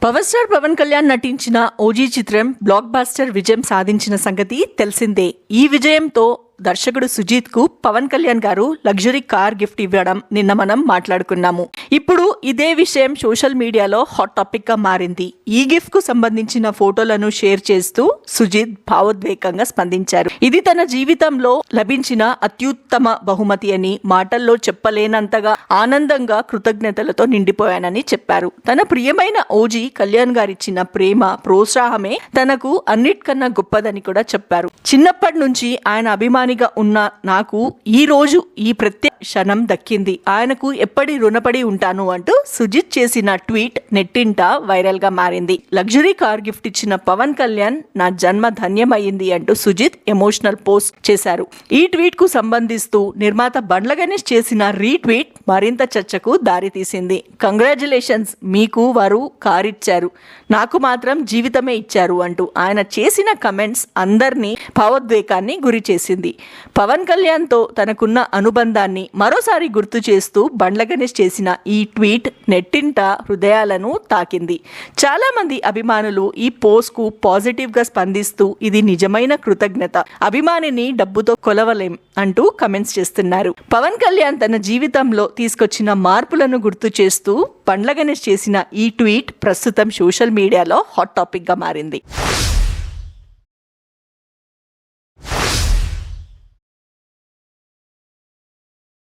Power star Pawan Kalyan నటించిన OG చిత్రం black buster విజయం సాధించిన సంగతి తెలిసిందే. ఈ విజయంతో దర్శకుడు సుజిత్ కు పవన్ కళ్యాణ్ గారు లగ్జరీ కార్ గిఫ్ట్ ఇవ్వడం నిన్న మనం మాట్లాడుకున్నాము. ఇప్పుడు ఇదే విషయం సోషల్ మీడియాలో హాట్ టాపిక్ గా మారింది. ఈ గిఫ్ట్ కు సంబంధించిన ఫోటోలను షేర్ చేస్తూ సుజిత్ భావోద్వేగంగా స్పందించారు. ఇది తన జీవితంలో లభించిన అత్యుత్తమ బహుమతి అని, మాటల్లో చెప్పలేనంతగా ఆనందంగా కృతజ్ఞతలతో నిండిపోయానని చెప్పారు. తన ప్రియమైన ఓజీ కళ్యాణ్ గారిచ్చిన ప్రేమ ప్రోత్సాహమే తనకు అన్నిటికన్నా గొప్పదని కూడా చెప్పారు. చిన్నప్పటి నుంచి ఆయన అభిమానిగా ఉన్న నాకు ఈ రోజు ఈ ప్రత్యేక క్షణం దక్కింది. ఆయనకు ఎప్పటి రుణపడి ఉంటాను అంటూ సుజిత్ చేసిన ట్వీట్ నెట్టింట వైరల్ గా మారింది. లగ్జరీ కార్ గిఫ్ట్ ఇచ్చిన పవన్ కళ్యాణ్ నా జన్మ ధన్యమైంది అంటూ సుజిత్ ఎమోషనల్ పోస్ట్ చేశారు. ఈ ట్వీట్ కు సంబంధిస్తూ నిర్మాత బండ్ల గణేష్ చేసిన రీట్వీట్ మరింత చర్చకు దారితీసింది. కంగ్రాచులేషన్స్, మీకు వారు కార్ ఇచ్చారు, నాకు మాత్రం జీవితమే ఇచ్చారు అంటూ ఆయన చేసిన కమెంట్స్ అందరినీ భావోద్వేగాన్ని గురి చేసింది. పవన్ కళ్యాణ్ తో తనకున్న అనుబంధాన్ని మరోసారి గుర్తు చేస్తూ బండ్ల గణేష్ చేసిన ఈ ట్వీట్ నెట్టింట హృదయాలను తాకింది. చాలా మంది అభిమానులు ఈ పోస్ట్ కు పాజిటివ్ గా స్పందిస్తూ ఇది నిజమైన కృతజ్ఞత, అభిమానిని డబ్బుతో కొలవలేం అంటూ కమెంట్స్ చేస్తున్నారు. పవన్ కళ్యాణ్ తన జీవితంలో తీసుకొచ్చిన మార్పులను గుర్తు చేస్తూ బండ్ల గణేష్ చేసిన ఈ ట్వీట్ ప్రస్తుతం సోషల్ మీడియాలో హాట్ టాపిక్ గా మారింది.